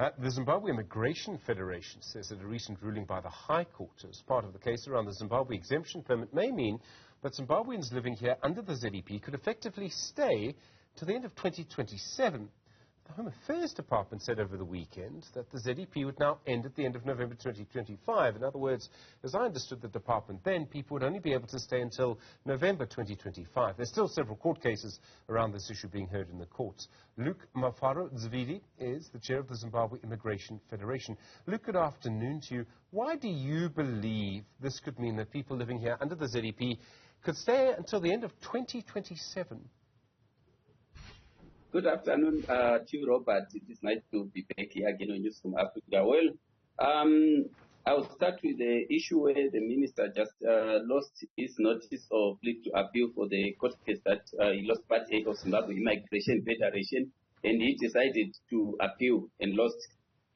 The Zimbabwe Immigration Federation says that a recent ruling by the High Court as part of the case around the Zimbabwe exemption permit may mean that Zimbabweans living here under the ZEP could effectively stay to the end of 2027. The Home Affairs Department said over the weekend that the ZEP would now end at the end of November 2025. In other words, as I understood the department then, people would only be able to stay until November 2025. There's still several court cases around this issue being heard in the courts. Mufaro, Dzviti is the chair of the Zimbabwe Immigration Federation. Luke, good afternoon to you. Why do you believe this could mean that people living here under the ZEP could stay until the end of 2027? Good afternoon to you, Robert. It is nice to be back here again on Newzroom Afrika. Well, I'll start with the issue where the minister just lost his notice of leave to appeal for the court case that he lost Part 8 of Zimbabwe Immigration Federation, and he decided to appeal and lost.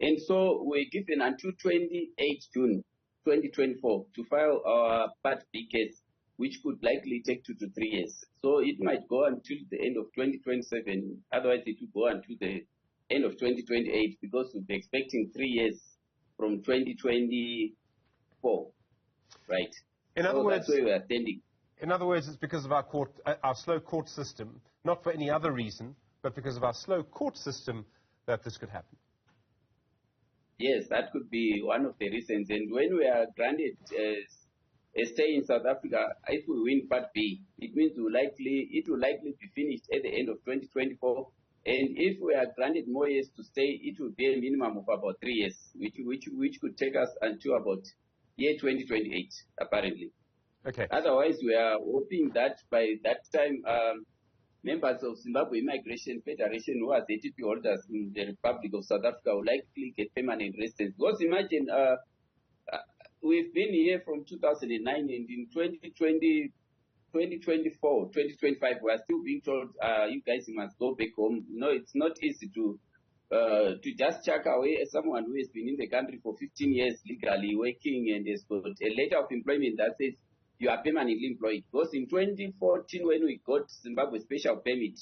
And so we're given until 28 June 2024 to file our Part B case, which could likely take 2 to 3 years. So it might go until the end of 2027. Otherwise, it will go until the end of 2028 because we'll be expecting 3 years from 2024, right? In other words, that's where we are standing. In other words, it's because of our slow court system, not for any other reason, but because of our slow court system that this could happen. Yes, that could be one of the reasons. And when we are granted a stay in South Africa, if we win Part B, it means it will likely be finished at the end of 2024. And if we are granted more years to stay, it will be a minimum of about 3 years, which could take us until about year 2028, apparently. Okay. Otherwise, we are hoping that by that time, members of Zimbabwe Immigration Federation who are ZEP holders in the Republic of South Africa will likely get permanent residence. Because imagine, we've been here from 2009, and in 2020, 2024, 2025, we are still being told, you guys must go back home. You know, it's not easy to just chuck away someone who has been in the country for 15 years legally working and has got a letter of employment that says you are permanently employed. Because in 2014, when we got Zimbabwe special permit,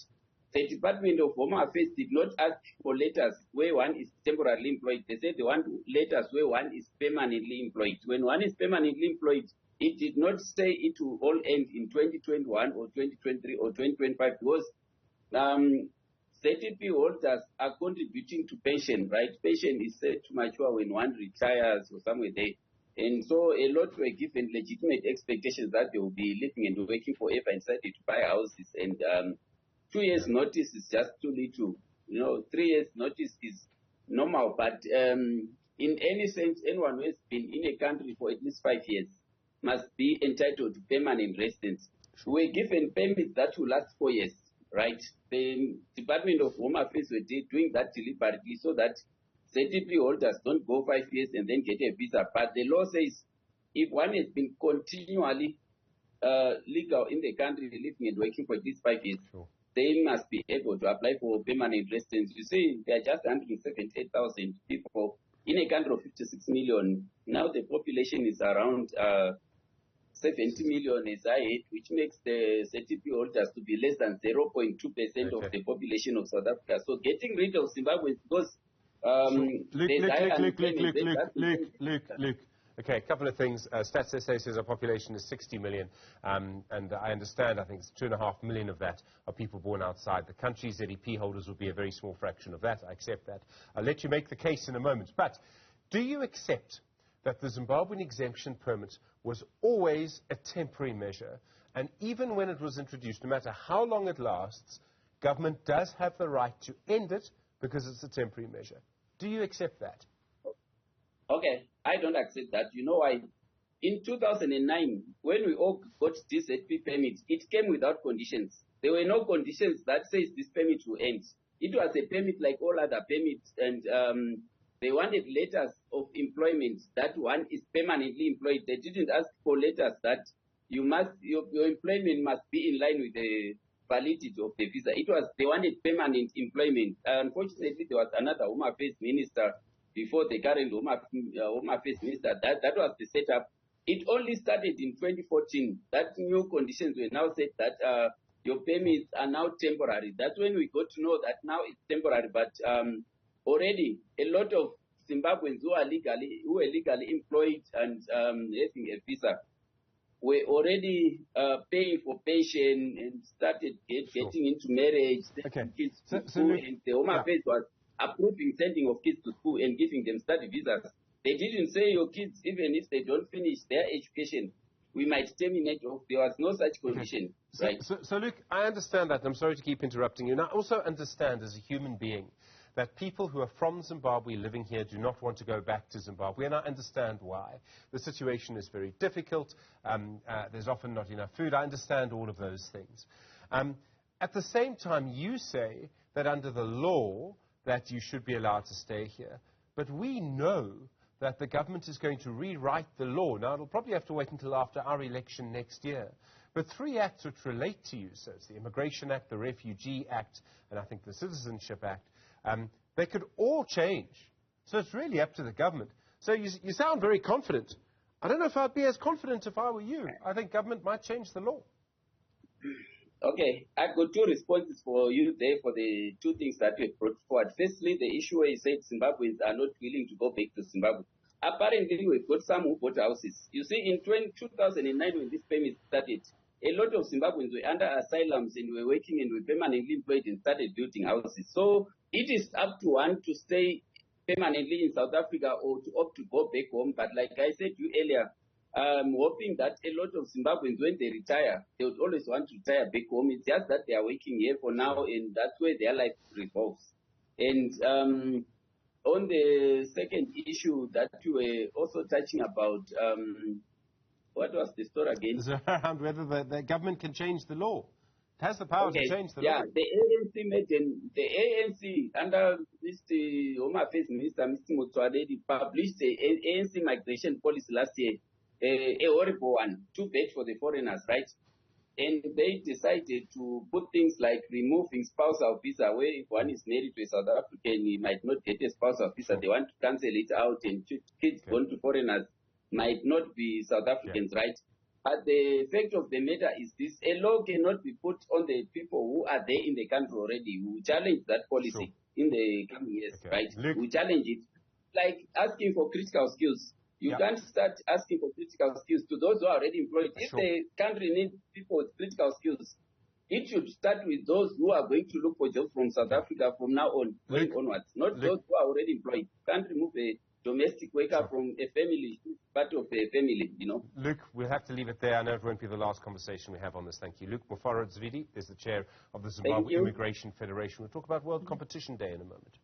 the Department of Home Affairs did not ask for letters where one is temporarily employed. They said they want letters where one is permanently employed. When one is permanently employed, it did not say it will all end in 2021 or 2023 or 2025 because ZEP holders are contributing to pension, right? Pension is set to mature when one retires or somewhere there. And so a lot were given legitimate expectations that they will be living and working forever and decided to buy houses. And 2 years notice is just too little. 3 years notice is normal. But in any sense, anyone who has been in a country for at least 5 years must be entitled to permanent residence. We're given permits that will last 4 years, right? The Department of Home Affairs were doing that deliberately so that ZEP holders don't go 5 years and then get a visa. But the law says if one has been continually legal in the country, living and working for at least 5 years, sure, they must be able to apply for permanent residence. You see, there are just 178,000 people in a country of 56 million. Now the population is around 70 million as I hate, which makes the ZEP holders to be less than 0.2% of the population of South Africa. So getting rid of Zimbabwe because Luke. Okay, a couple of things. Stats SA says our population is 60 million, and I understand, I think it's 2.5 million of that are people born outside the country. ZEP holders will be a very small fraction of that. I accept that. I'll let you make the case in a moment. But do you accept that the Zimbabwean exemption permit was always a temporary measure, and even when it was introduced, no matter how long it lasts, government does have the right to end it because it's a temporary measure? Do you accept that? Okay, I don't accept that. You know why? In 2009, when we all got this ZEP permit, it came without conditions. There were no conditions that says this permit will end. It was a permit like all other permits, and they wanted letters of employment that one is permanently employed. They didn't ask for letters that your employment must be in line with the validity of the visa. They wanted permanent employment. Unfortunately, there was another Home Affairs minister before the current Home Affairs minister. That was the setup. It only started in 2014 that new conditions were now set that your permits are now temporary. That's when we got to know that now it's temporary. But already a lot of Zimbabweans who are legally employed and having a visa were already paying for pension and started getting into marriage, sending kids to school, and the Home Affairs was approving sending of kids to school and giving them study visas. They didn't say your kids, even if they don't finish their education, we might terminate off. There was no such condition. Right? So Luke, I understand that, and I'm sorry to keep interrupting you. And I also understand as a human being that people who are from Zimbabwe living here do not want to go back to Zimbabwe, and I understand why. The situation is very difficult. There's often not enough food. I understand all of those things. At the same time, you say that under the law that you should be allowed to stay here. But we know that the government is going to rewrite the law. Now, it'll probably have to wait until after our election next year. But 3 acts which relate to you, so it's the Immigration Act, the Refugee Act, and I think the Citizenship Act, they could all change. So it's really up to the government. So you sound very confident. I don't know if I'd be as confident if I were you. I think government might change the law. Okay, I've got 2 responses for you there for the 2 things that you brought forward. Firstly, the issue where you said Zimbabweans are not willing to go back to Zimbabwe. Apparently, we've got some who bought houses. You see, in 2009, when this permit started, a lot of Zimbabweans were under asylums and were working and were permanently employed and started building houses. So it is up to one to stay permanently in South Africa or to opt to go back home. But like I said to you earlier, I'm hoping that a lot of Zimbabweans, when they retire, they would always want to retire back home. It's just that they are working here for now, and that's where their life revolves. And on the second issue that you were also touching about, what was the story again? It's around whether the government can change the law. It has the power to change the law. Yeah, the ANC under Mr. Home Affairs Minister, Mr. Mutsuaredi, published the ANC migration policy last year, a horrible one, too bad for the foreigners, right? And they decided to put things like removing spousal visa, where if one is married to a South African, he might not get a spousal visa. They want to cancel it out, and kids born to foreigners might not be South Africans, right? But the fact of the matter is this: a law cannot be put on the people who are there in the country already, who challenge that policy in the coming years, right? Luke. Who challenge it, like asking for critical skills. You can't start asking for critical skills to those who are already employed. If the country needs people with critical skills, it should start with those who are going to look for jobs from South Africa from now on, going onwards, not those who are already employed. You can't remove a domestic worker from a family, part of a family, you know. Luke, we'll have to leave it there. I know it won't be the last conversation we have on this. Thank you. Luke Mufaro Dzviti is the chair of the Zimbabwe Immigration Federation. We'll talk about World Competition Day in a moment.